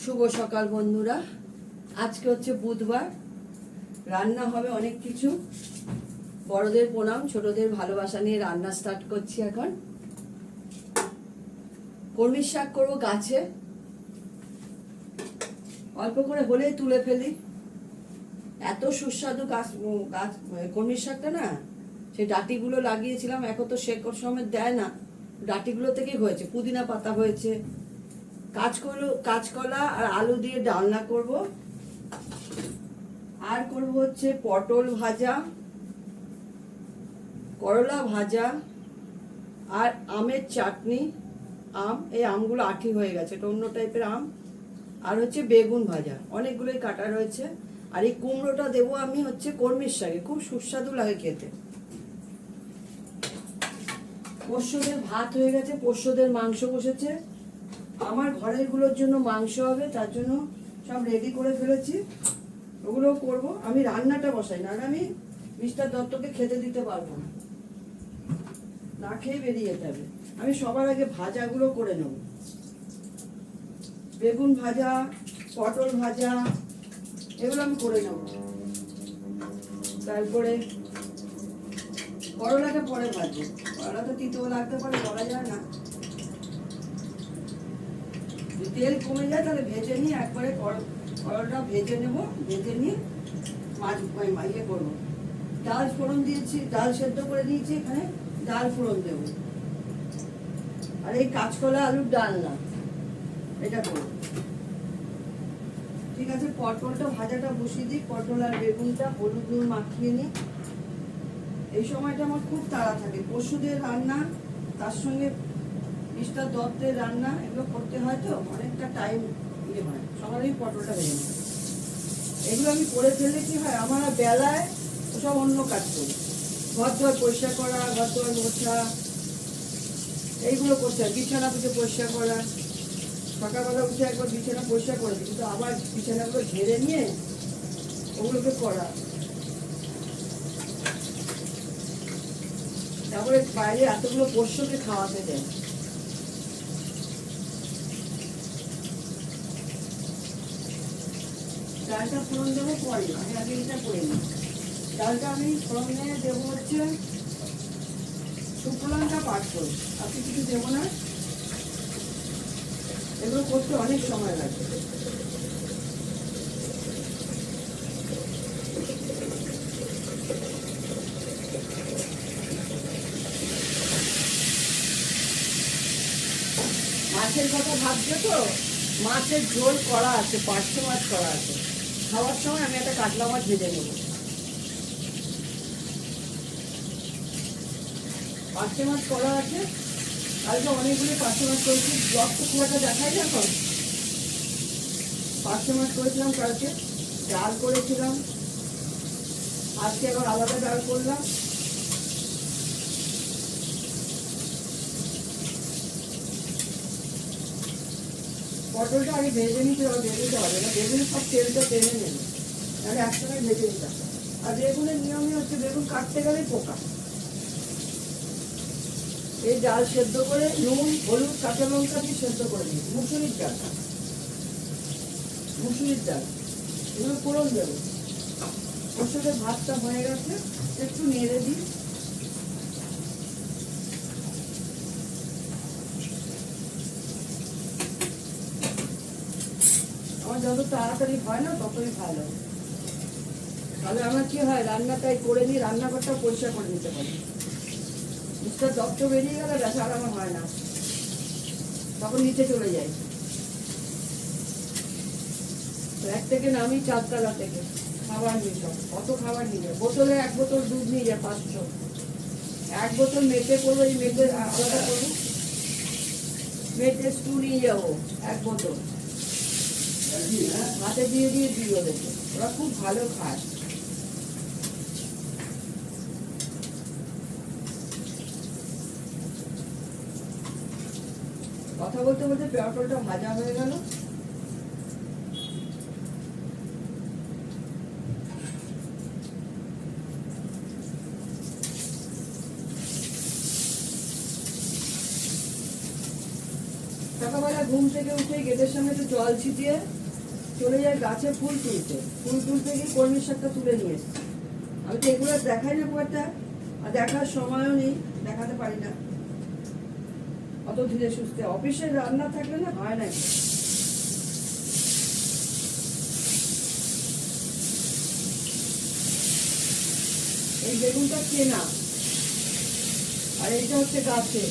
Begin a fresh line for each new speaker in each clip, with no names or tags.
শুভ সকাল বন্ধুরা। আজকে হচ্ছে বুধবার, রান্না হবে অনেক কিছু। বড়দের প্রণাম, ছোটদের ভালোবাসা নিয়ে রান্না স্টার্ট করছি। এখন কলমির শাক করবো গাছে, অল্প করে হলেই তুলে ফেলি। এত সুস্বাদু গাছ কলমির শাকটা না, সেই ডাঁটিগুলো লাগিয়েছিলাম, এখন তো শেকড় সমেত দেয় না, ডাঁটিগুলো থেকেই হয়েছে। পুদিনা পাতা হয়েছে। কাঁচকলা আর আলু দিয়ে ডালনা করব, আর করব হচ্ছে পটল ভাজা, করলা ভাজা, আর আমের চাটনি। এই আমগুলো আঠি হয়ে গেছে, এটা অন্য টাইপের আম। আর হচ্ছে বেগুন ভাজা, অনেকগুলোই কাটা রয়েছে। আর এই কুমড়োটা দেবো আমি হচ্ছে কলমির শাকে, খুব সুস্বাদু লাগে খেতে। পোষ্যদের ভাত হয়ে গেছে, পোষ্যদের মাংস বসেছে। আমার ঘরের গুলোর জন্য মাংস হবে, তার জন্য সব রেডি করে ফেলেছি, ওগুলো করব। আমি রান্নাটা বসাই না, আর আমি মিস্টার দত্তকে খেতে দিতে পারবো না, না খেয়ে বেরিয়ে যেতে হবে। আমি সবার আগে ভাজাগুলো করে নেব। বেগুন ভাজা, পটল ভাজা, এগুলো আমি করে নেব। তারপরে করলাটা পরে ভাজবো, করলা তো তিতো লাগতে পারে, বলা যায় না। তেল কমে যায় তাহলে ভেজে নিয়ে একবারে করলাটা ভেজে নেব, ভেজে নিয়ে ইয়ে করবো। ডাল ফোড়ন দিয়েছি, ডাল সেদ্ধ করে দিয়েছি, এখানে ডাল ফোড়ন দেবো। আর এই কাঁচকলা আলুর ডাল না, এটা করবো। ঠিক আছে, পটলটা ভাজাটা বসিয়ে দিই। পটল আর বেগুনটা হলুদ নুন মাখিয়ে নিই। এই সময়টা আমার খুব তাড়া থাকে, পশুদের রান্না, তার সঙ্গে মিস্টার দত্তের রান্না, এগুলো করতে হয় তো অনেকটা টাইম ইয়ে হয়। সকালেই পটলটা ভেজে নিই। এগুলো আমি করে ফেললে কি হয়, আমার বেলায় ওসব অন্য কাজ করি। ঘর দোয়ার পরিষ্কার করা, ঘর দোয়ার মোছা, এইগুলো করতে হয়। বিছানা পুজো পরিষ্কার করা, সকালবেলা উঠে একবার বিছানা পরিষ্কার করে দিই, কিন্তু আবার বিছানাগুলো ঝেড়ে নিয়ে ওগুলোকে করা। তারপরে বাইরে এতগুলো পোষ্যকে খাওয়াতে দেয়। ডালটা ফোড়ন দেবো পরে, আমি আগে এটা করে নিই। ডালটা আমি ফোড়নে দেবো হচ্ছে শুকনো লঙ্কা পাঁচ করে, আপনি কিছু দেবো না। এগুলো করতে অনেক সময় লাগে। মাছের কথা ভাবছো তো, মাছের ঝোল করা আছে, পার্শে মাছ করা আছে। খাওয়ার সময় আমি একটা কাতলা মাছ ভেজে নেব। পার্শে মাছ করা আছে, কালকে অনেকগুলো পার্শে মাছ করেছি। ব্লগ তো খুব একটা দেখাই না এখন। পার্শে মাছ করেছিলাম কালকে, ডাল করেছিলাম, আজকে আবার আলাদা ডাল করলাম। পটলটা আগে ভেজে নিতে হবে, ভেজে হবে না, বেগুন সব তেলটা টেনে নেবে, তাহলে একসঙ্গে ভেজে নিতে হবে। আর বেগুনের নিয়মই হচ্ছে বেগুন কাটতে গেলে পোকা। এই ডাল সেদ্ধ করে নুন হলুদ কাঁচা লঙ্কা দিয়ে সেদ্ধ করে নিই। মুসুরির ডাল, মুসুরির ডাল, এগুলো ফোড়ন দেবো। ওর সাথে ভাতটা হয়ে গেছে, একটু নেড়ে দিই। আমার যত তাড়াতাড়ি হয় না ততই ভালো, তাহলে আমার কি হয়, রান্নাটাই করে নিই, রান্নাঘরটা পরিষ্কার করে নিতে পারি। মিস্টার দত্ত বেরিয়ে গেলে ব্যথা আর আমার হয় না, তখন নিচে চলে যাই। এক থেকে নামি চারতলা থেকে খাবার নিয়ে, সব কত খাবার নিয়ে যায়। বোতলে 1 বোতল দুধ নিয়ে যায় 500, 1 বোতল মেটে করবো, এই মেটে আলাদা করবো, মেটে স্টু নিয়ে যাবো 1 বোতল, হাতে দিয়ে দিয়ে দিই ওদেরকে, ওরা খুব ভালো খায়। কথা বলতে বলতে পটলটা ভাজা হয়ে গেল। সকালবেলা ঘুম থেকে উঠে গেটের সামনে একটু জল ছিটিয়ে চলে যায় গাছে ফুল তুলতে। ফুল তুলতে গিয়ে কলমির শাকটা তুলে নিয়ে এসছি। আমি তো এগুলো দেখাই না খুব একটা, আর দেখার সময়ও নেই, দেখাতে পারি না অত ধীরে সুস্থে। অফিসে রান্না থাকলে না হয় না। এই বেগুনটা কেনা, আর এইটা হচ্ছে গাছে,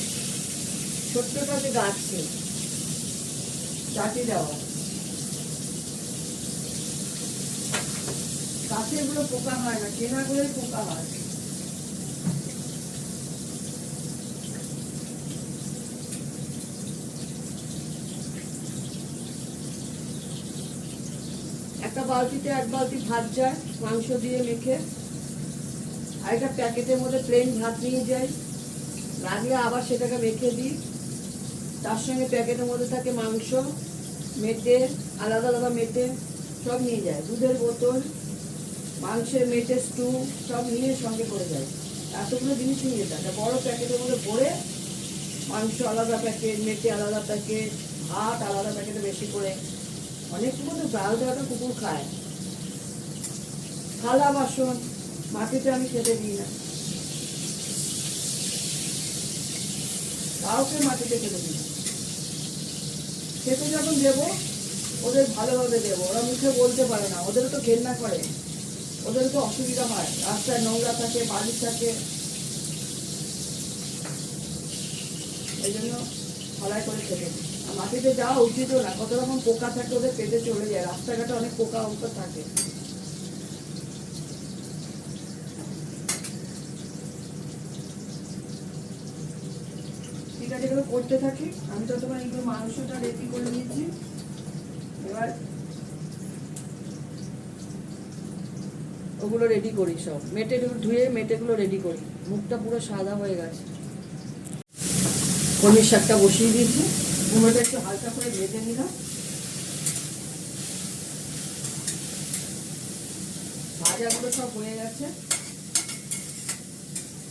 ছোট্টটা হচ্ছে গাছে চাটি দেওয়া। গাছে এগুলো পোকা হয় না, কেনাগুলোই পোকা হয়। একটা বালতিতে 1 বালতি ভাত যায় মাংস দিয়ে মেখে, আর একটা প্যাকেটের মধ্যে প্লেন ভাত নিয়ে যাই, লাগলে আবার সেটাকে মেখে দিই। তার সঙ্গে প্যাকেটের মধ্যে থাকে মাংস, মেটে, আলাদা আলাদা মেটে সব নিয়ে যায়, দুধের বোতল, মাংসের মেটে, স্টু সব নিয়ে সঙ্গে করে যায়। এতগুলো জিনিস নিয়ে যেতে একটা বড় প্যাকেটের মধ্যে ভরে, মাংস আলাদা প্যাকেট, মেটে আলাদা প্যাকেট, ভাত আলাদা প্যাকেটে বেশি করে। অনেক সময় তো ডাল দেওয়াটা কুকুর খায়। থালা বাসন মাটিতে আমি খেতে দিই না, কাউকে মাটিতে খেতে দিই না। খেতে যখন দেবো ওদের ভালোভাবে দেবো, ওরা মুখে বলতে পারে না, ওদেরও তো ঘেন্না করে, ওদেরও তো অসুবিধা হয়, রাস্তায় নোংরা থাকে, বাড়ি থাকে, এই জন্য ফলাই করে খেতে দিই। আর মাটিতে যাওয়া উচিতও না, কত রকম পোকা থাকে ওদের পেটে চলে যায়, রাস্তাঘাটে অনেক পোকা অঙ্কা থাকে। ঠিক আছে, এগুলো করতে থাকি। আমি তো তোমার এগুলো মাংসটা রেডি করে নিয়েছি। এবার ওগুলো রেডি করি, সব মেটেগুলো ধুয়ে মেটেগুলো রেডি করি। মুখটা পুরো সাদা হয়ে গেছে। কলমির শাকটা বসিয়ে দিয়েছি, কুমড়োটা একটু হালকা করে ভেজে নিলাম। ভাজাগুলো সব হয়ে গেছে,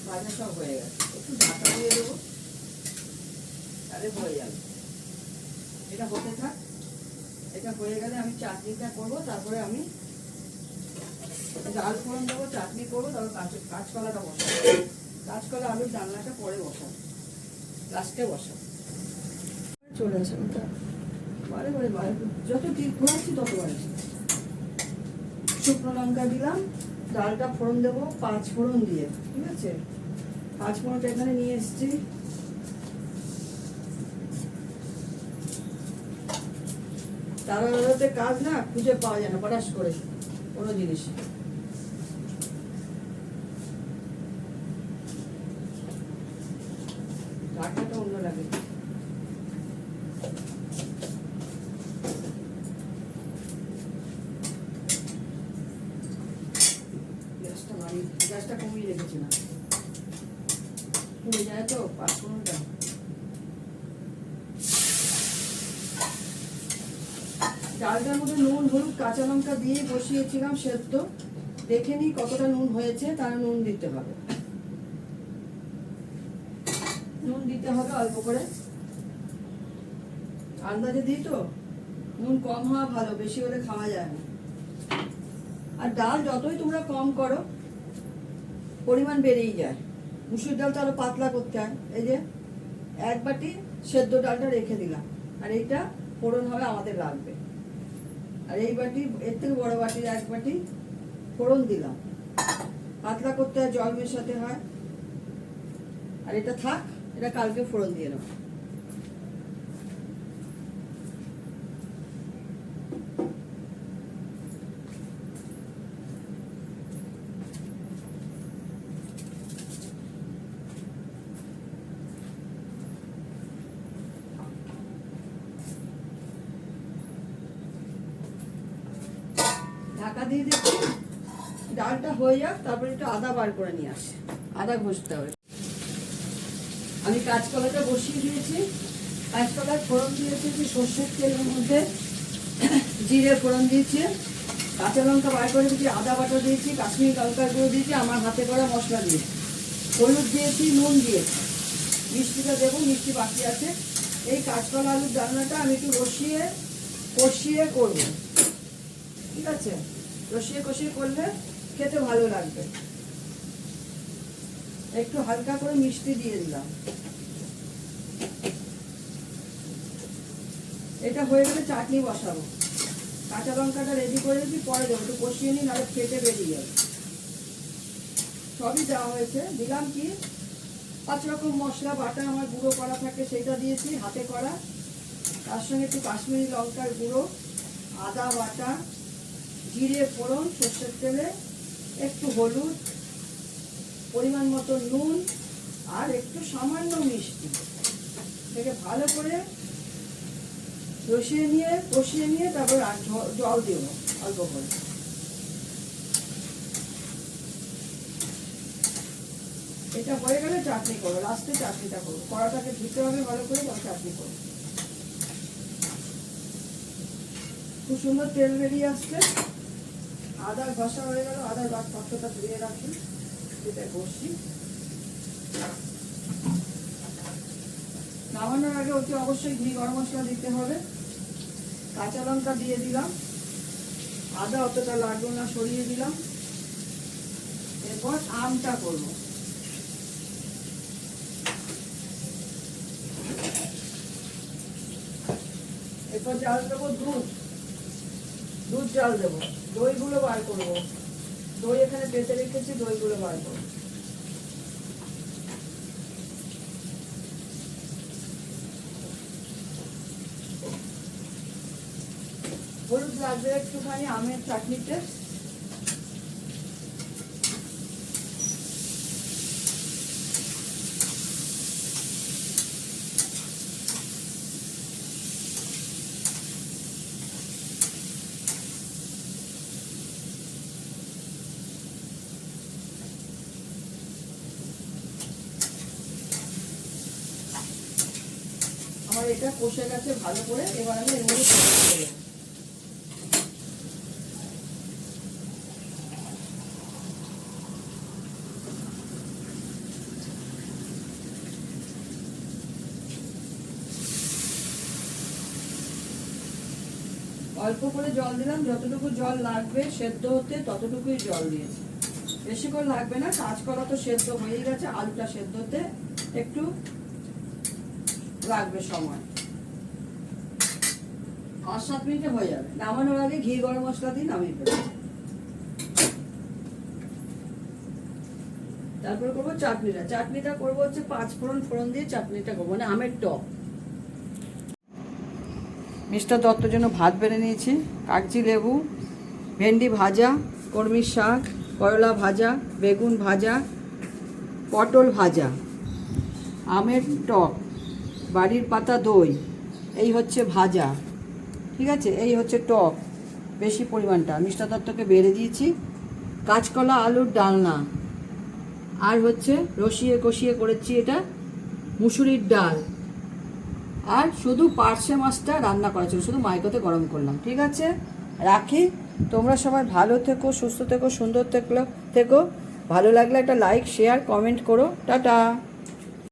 ভাজা সব হয়ে গেছে। একটু ঢাকা দিয়ে দেবো, তাহলে হয়ে যাবে। এটা হতে থাক, এটা হয়ে গেলে আমি চাটনিটা করবো, তারপরে আমি ডাল ফোড়ন দেবো, চাটনি করবো, তারপর কাঁচকলাটা বসাবো। কাঁচকলা আলুর ডালনাটা পরে বসাবো, লাস্টে বসাবো। চলে আসে বারে বারে বারে, যত টিপ ঘোরাচ্ছি তত বাড়ছে। শুকনো লঙ্কা দিলাম, ডালটা ফোড়ন দেবো 5 ফোড়ন দিয়ে, ঠিক আছে? 5 ফোড়নটা এখানে নিয়ে এসছি। তারাতে কাজ না, খুঁজে পাওয়া যায় না পটাশ করে কোনো জিনিস। ঢাকাটা অন্য লাগে। গ্যাসটা কমিয়ে রেখেছি না, পুড়ে যায় তো 5 ফোড়নটা। ডালটার মধ্যে নুন, হলুদ, কাঁচা লঙ্কা দিয়ে বসিয়েছিলাম সেদ্ধ। দেখে নিই কতটা নুন হয়েছে, তার নুন দিতে হবে। নুন দিতে হবে অল্প করে, আন্দাজে দিই তো। নুন কম হওয়া ভালো, বেশি হলে খাওয়া যায় না। আর ডাল যতই তোমরা কম করো পরিমাণ বেড়েই যায়। মুসুর ডাল তো আরো পাতলা করতে হয়। এই যে 1 বাটি সেদ্ধ ডালটা রেখে দিলাম, আর এইটা ফোড়ন হবে আমাদের লাগবে। আর এই বাটি, এর থেকে বড় বাটির 1 বাটি ফোড়ন দিলাম। পাতলা করতে হয়, জল মেশাতে হয়। আর এটা থাক, এটা কালকে ফোড়ন দিয়ে নেব। ঢাকা দিয়ে দিচ্ছি, ডালটা হয়ে যাক, তারপরে একটু আদা বার করে নিয়ে আসি, আদা ঘষতে হবে। আমি কাঁচকলাটা বসিয়ে দিয়েছি। কাঁচকলার ফোড়ন দিয়েছি সর্ষের তেলের মধ্যে, জিরে ফোড়ন দিয়েছি, কাঁচা লঙ্কা বার করে দিয়েছি, আদা বাটা দিয়েছি, কাশ্মীরি লঙ্কার গুঁড়ো দিয়েছি, আমার হাতে করা মশলা দিয়েছি, হলুদ দিয়েছি, নুন দিয়েছি। মিষ্টিটা দেবো, মিষ্টি বাকি আছে, এই কাঁচকলা আলুর ডালনাটা আমি একটু কষিয়ে করবো, ঠিক আছে? কষিয়ে করলে খেতে ভালো লাগবে। একটু হালকা করে মিষ্টি দিয়ে দিলাম। এটা হয়ে গেলে চাটনি বসাবো। কাঁচা লঙ্কাটা রেডি করে দিচ্ছি, পরে দেবো। একটু কষিয়ে নিই, নাহলে ফেটে বেরিয়ে যাবে। সবই দেওয়া হয়েছে। দিলাম কি 5 রকম মশলা বাটা আমার গুঁড়ো করা থাকে, সেটা দিয়েছি হাতে করা। তার সঙ্গে একটু কাশ্মীরি লঙ্কার গুঁড়ো, আদা বাটা, জিরে ফোড়ন সর্ষের তেলে, একটু হলুদ, পরিমাণ মতো নুন আর একটু সামান্য মিষ্টি থেকে ভালো করে কষিয়ে নিয়ে তারপর জল দেব অল্প করে। এটা হয়ে গেলে চাটনি করবো, লাস্টে চাটনিটা করবো। কড়াটাকে ধুতে হবে ভালো করে, তখন চাটনি করবো। খুব সুন্দর তেল বেরিয়ে আসছে। আদা ঘষা হয়ে গেল, আদার পাত্রটা ধুয়ে রাখি, এটা বসি। নামানোর আগে ওকে অবশ্যই ঘি গরম মশলা দিতে হবে। কাঁচা লঙ্কা দিয়ে দিলাম, আদা অতটা লাগলো না, সরিয়ে দিলাম। এরপর আমটা করবো। এরপর জাল দেবো দুধ জাল দেবো। দইগুলো বার করবো। দই এখানে পেতে রেখেছি, দইগুলো বার করবো। হলুদ লাগবে একটুখানি আমের চাটনিতে। আমার এটা কষে গেছে ভালো করে। এবার আমি এর মধ্যে অল্প করে জল দিলাম, যতটুকু জল লাগবে সেদ্ধ হতে ততটুকুই জল দিয়েছি, বেশি করে লাগবে না। কাঁচকলা তো সেদ্ধ হয়ে গেছে, আলুটা সেদ্ধ হতে একটু লাগবে সময়। 5-7 মিনিটে হয়ে যাবে। নামানোর আগে ঘি গরম মশলা দিয়ে নামিয়ে ফেলবো। তারপর করবো চাটনিটা করবো হচ্ছে 5 ফোড়ন দিয়ে চাটনিটা করবো, মানে আমের টক। মিস্টার দত্তর জন্য ভাত বেড়ে নিয়েছি, কাগজি লেবু, ভেন্ডি ভাজা, কলমির শাক, করলা ভাজা, বেগুন ভাজা, পটল ভাজা, আমের টক, বাড়ির পাতা দই, এই হচ্ছে ভাজা, ঠিক আছে? এই হচ্ছে টক, বেশি পরিমাণটা মিস্টার দত্তকে বেড়ে দিয়েছি। কাঁচকলা আলুর ডালনা, আর হচ্ছে কষিয়ে করেছি এটা মুসুরির ডাল, আর শুধু পার্শে মাছটা রান্না করা ছিল, শুধু মাইকোতে গরম করলাম। ঠিক আছে, রাখি। তোমরা সবাই ভালো থেকো, সুস্থ থেকো, সুন্দর থেকো। ভালো লাগলে একটা লাইক, শেয়ার, কমেন্ট করো। টাটা।